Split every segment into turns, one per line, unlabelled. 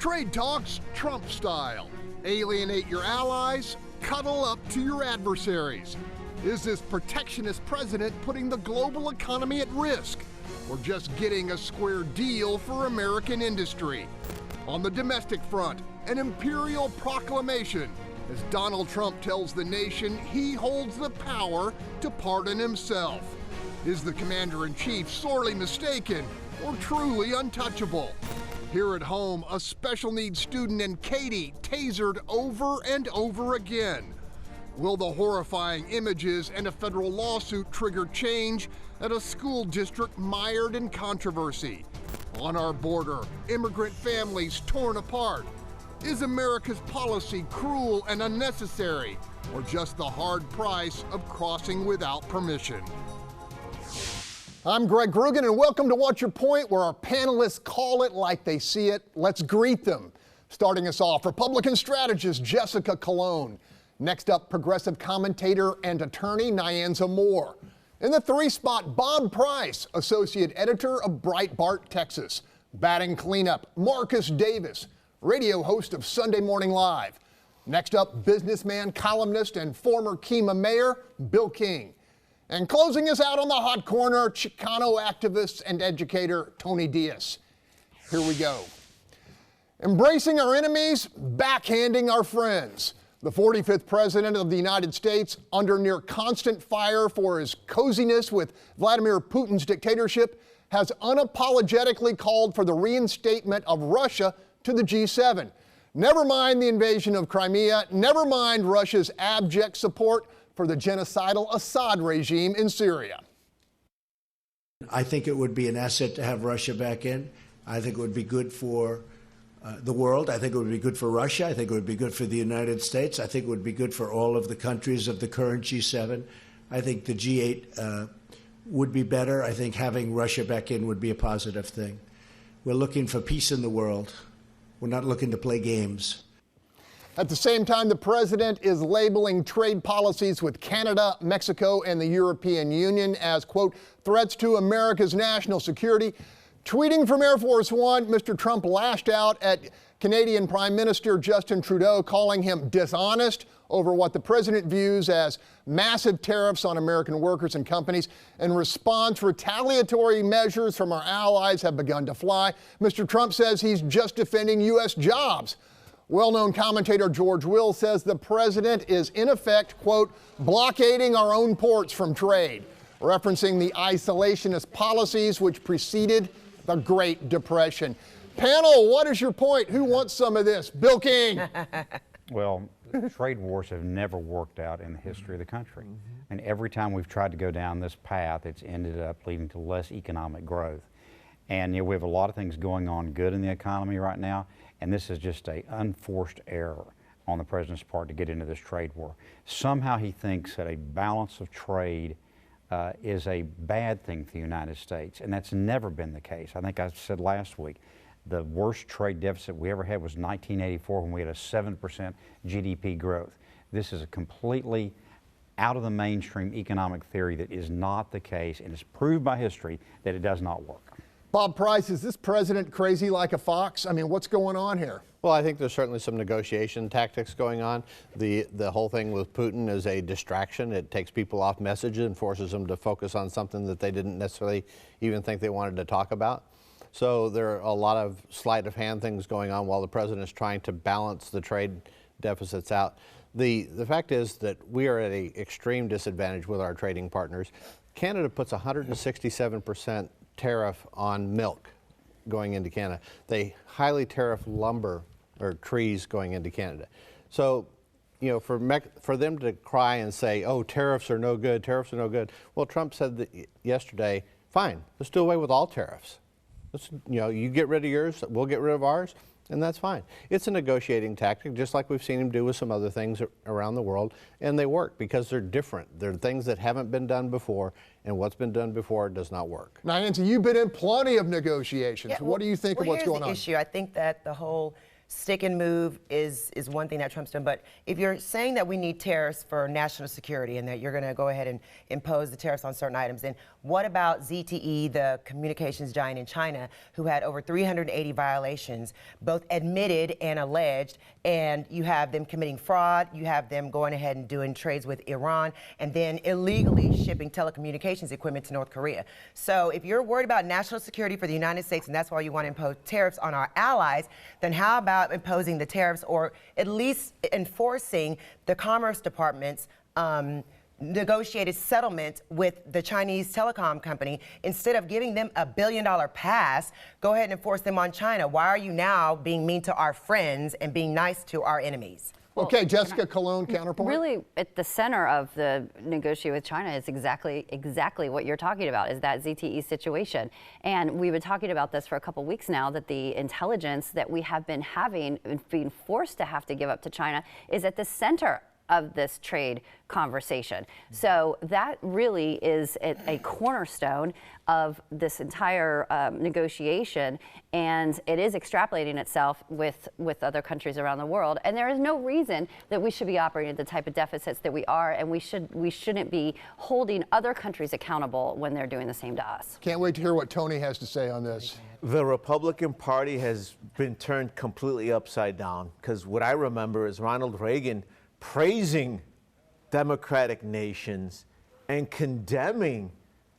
Trade talks Trump style. Alienate your allies, cuddle up to your adversaries. Is this protectionist president putting the global economy at risk, or just getting a square deal for American industry? On the domestic front, an imperial proclamation as Donald Trump tells the nation he holds the power to pardon himself. Is the commander-in-chief sorely mistaken or truly untouchable? Here at home, a special needs student in Katy tasered over and over again. Will the horrifying images and a federal lawsuit trigger change at a school district mired in controversy? On our border, immigrant families torn apart. Is America's policy cruel and unnecessary, or just the hard price of crossing without permission? I'm Greg Grugan, and welcome to What's Your Point, where our panelists call it like they see it. Let's greet them. Starting us off, Republican strategist Jessica Colon. Next up, progressive commentator and attorney Nyanza Moore. In the 3 spot, Bob Price, associate editor of Breitbart Texas. Batting cleanup, Marcus Davis, radio host of Sunday Morning Live. Next up, businessman, columnist, and former Kemah mayor, Bill King. And closing us out on the hot corner, Chicano activist and educator Tony Diaz. Here we go. Embracing our enemies, backhanding our friends. The 45th president of the United States, under near constant fire for his coziness with Vladimir Putin's dictatorship, has unapologetically called for the reinstatement of Russia to the G7. Never mind the invasion of Crimea, never mind Russia's abject support for the genocidal Assad regime in Syria.
I think it would be an asset to have Russia back in. I think it would be good for the world. I think it would be good for Russia. I think it would be good for the United States. I think it would be good for all of the countries of the current G7. I think the G8 would be better. I think having Russia back in would be a positive thing. We're looking for peace in the world. We're not looking to play games.
At the same time, the president is labeling trade policies with Canada, Mexico, and the European Union as, quote, threats to America's national security. Tweeting from Air Force One, Mr. Trump lashed out at Canadian Prime Minister Justin Trudeau, calling him dishonest over what the president views as massive tariffs on American workers and companies. In response, retaliatory measures from our allies have begun to fly. Mr. Trump says he's just defending U.S. jobs. Well-known commentator George Will says the president is, in effect, quote, blockading our own ports from trade, referencing the isolationist policies which preceded the Great Depression. Panel, what is your point? Who wants some of this? Bill King.
Well, trade wars have never worked out in the history of the country. And every time we've tried to go down this path, it's ended up leading to less economic growth. And we have a lot of things going on good in the economy right now, and this is just an unforced error on the president's part to get into this trade war. Somehow he thinks that a balance of trade is a bad thing for the United States, and that's never been the case. I think I said last week, the worst trade deficit we ever had was 1984 when we had a 7% GDP growth. This is a completely out of the mainstream economic theory that is not the case, and it's proved by history that it does not work.
Bob Price, is this president crazy like a fox? I mean, what's going on here?
Well, I think there's certainly some negotiation tactics going on. The whole thing with Putin is a distraction. It takes people off message and forces them to focus on something that they didn't necessarily even think they wanted to talk about. So there are a lot of sleight of hand things going on while the president is trying to balance the trade deficits out. The fact is that we are at an extreme disadvantage with our trading partners. Canada puts 167% tariff on milk going into Canada. They highly tariff lumber or trees going into Canada. So, you know, for them to cry and say, oh, tariffs are no good, tariffs are no good. Well, Trump said that yesterday, fine, let's do away with all tariffs. Let's, you know, you get rid of yours, we'll get rid of ours, and that's fine. It's a negotiating tactic, just like we've seen him do with some other things around the world, and they work because they're different. They're things that haven't been done before, and what's been done before does not work.
Nyanza, you've been in plenty of negotiations. What do you think of what's going on?
Here's the issue. I think that the whole stick and move is one thing that Trump's done. But if you're saying that we need tariffs for national security and that you're going to go ahead and impose the tariffs on certain items, then what about ZTE, the communications giant in China, who had over 380 violations, both admitted and alleged, and you have them committing fraud, you have them going ahead and doing trades with Iran, and then illegally shipping telecommunications equipment to North Korea. So if you're worried about national security for the United States and that's why you want to impose tariffs on our allies, then how about imposing the tariffs or at least enforcing the Commerce Department's negotiated settlement with the Chinese telecom company? Instead of giving them $1 billion pass, go ahead and enforce them on China. Why are you now being mean to our friends and being nice to our enemies?
Okay, Jessica Colon, counterpoint.
Really, at the center of the negotiate with China is exactly what you're talking about, is that ZTE situation. And we've been talking about this for a couple weeks now, that the intelligence that we have been having and being forced to have to give up to China is at the center of this trade conversation. So that really is a cornerstone of this entire negotiation, and it is extrapolating itself with other countries around the world. And there is no reason that we should be operating at the type of deficits that we are, and we shouldn't be holding other countries accountable when they're doing the same to us.
Can't wait to hear what Tony has to say on this.
The Republican Party has been turned completely upside down, because what I remember is Ronald Reagan praising democratic nations and condemning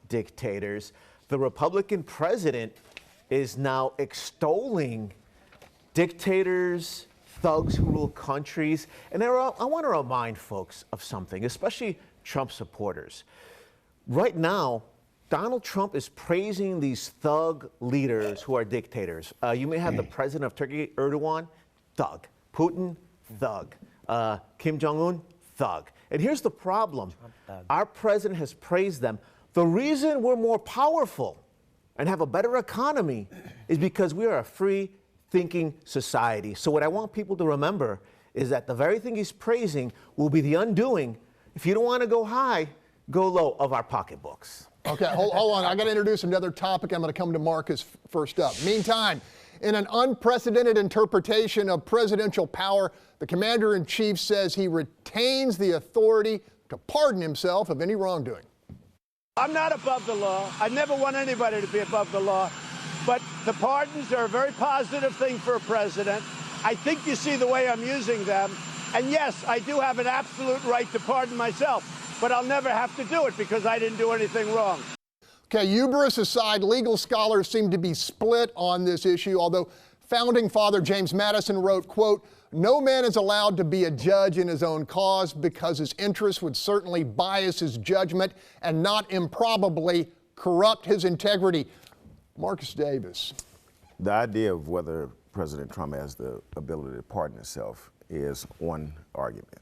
dictators. The Republican president is now extolling dictators, thugs who rule countries. And I want to remind folks of something, especially Trump supporters. Right now, Donald Trump is praising these thug leaders who are dictators. You may have the president of Turkey, Erdogan, thug. Putin, thug. Kim Jong Un, thug. And here's the problem. Our president has praised them. The reason we're more powerful and have a better economy is because we are a free-thinking society. So what I want people to remember is that the very thing he's praising will be the undoing, if you don't want to go high, go low, of our pocketbooks.
Okay, hold on. I got to introduce another topic. I'm going to come to Marcus first up. Meantime, in an unprecedented interpretation of presidential power, the commander-in-chief says he retains the authority to pardon himself of any wrongdoing.
I'm not above the law. I never want anybody to be above the law. But the pardons are a very positive thing for a president. I think you see the way I'm using them. And yes, I do have an absolute right to pardon myself, but I'll never have to do it because I didn't do anything wrong.
Okay, hubris aside, legal scholars seem to be split on this issue, although founding father James Madison wrote, quote, "No man is allowed to be a judge in his own cause because his interests would certainly bias his judgment and not improbably corrupt his integrity." Marcus Davis.
The idea of whether President Trump has the ability to pardon himself is one argument.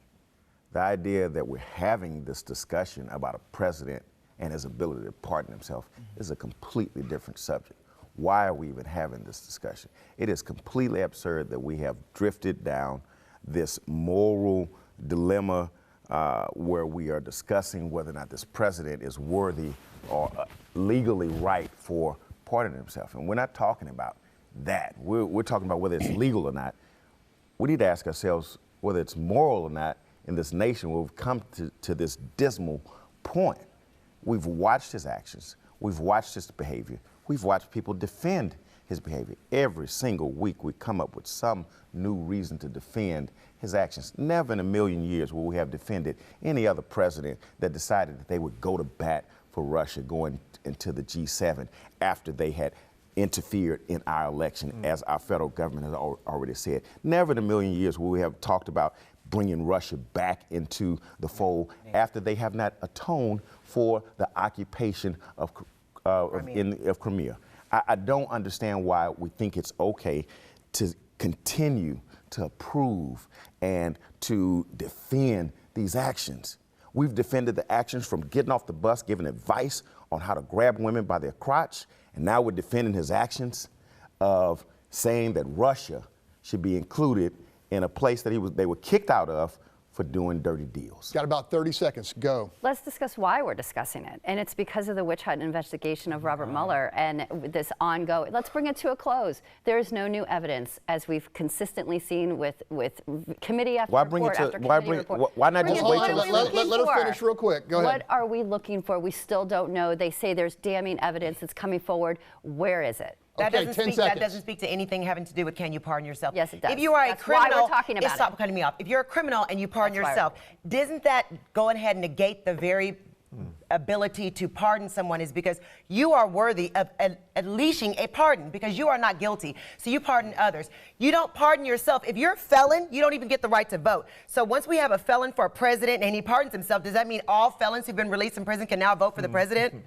The idea that we're having this discussion about a president and his ability to pardon himself is a completely different subject. Why are we even having this discussion? It is completely absurd that we have drifted down this moral dilemma where we are discussing whether or not this president is worthy or legally right for pardoning himself. And we're not talking about that. We're talking about whether it's legal or not. We need to ask ourselves whether it's moral or not in this nation where we've come to this dismal point. We've watched his actions. We've watched his behavior. We've watched people defend his behavior. Every single week we come up with some new reason to defend his actions. Never in a million years will we have defended any other president that decided that they would go to bat for Russia going into the G7 after they had interfered in our election, as our federal government has already said. Never in a million years will we have talked about bringing Russia back into the fold after they have not atoned for the occupation of Crimea. I don't understand why we think it's okay to continue to approve and to defend these actions. We've defended the actions from getting off the bus, giving advice on how to grab women by their crotch, and now we're defending his actions of saying that Russia should be included in a place that they were kicked out of for doing dirty deals.
Got about 30 seconds. Go.
Let's discuss why we're discussing it. And it's because of the witch hunt investigation of Robert Mueller and this ongoing. Let's bring it to a close. There is no new evidence, as we've consistently seen with committee after report after committee report.
Why not just wait till
let her finish real quick. Go ahead.
What are we looking for? We still don't know. They say there's damning evidence that's coming forward. Where is it?
That,
Okay,
that doesn't speak to anything having to do with can you pardon yourself.
Yes, it does.
If you are
That's
a criminal,
why we're talking about
stop cutting me off. If you're a criminal and you pardon
That's why
yourself, doesn't that go ahead and negate the very ability to pardon someone? Is because you are worthy of unleashing a pardon because you are not guilty. So you pardon others. You don't pardon yourself. If you're a felon, you don't even get the right to vote. So once we have a felon for a president and he pardons himself, does that mean all felons who've been released from prison can now vote for the president?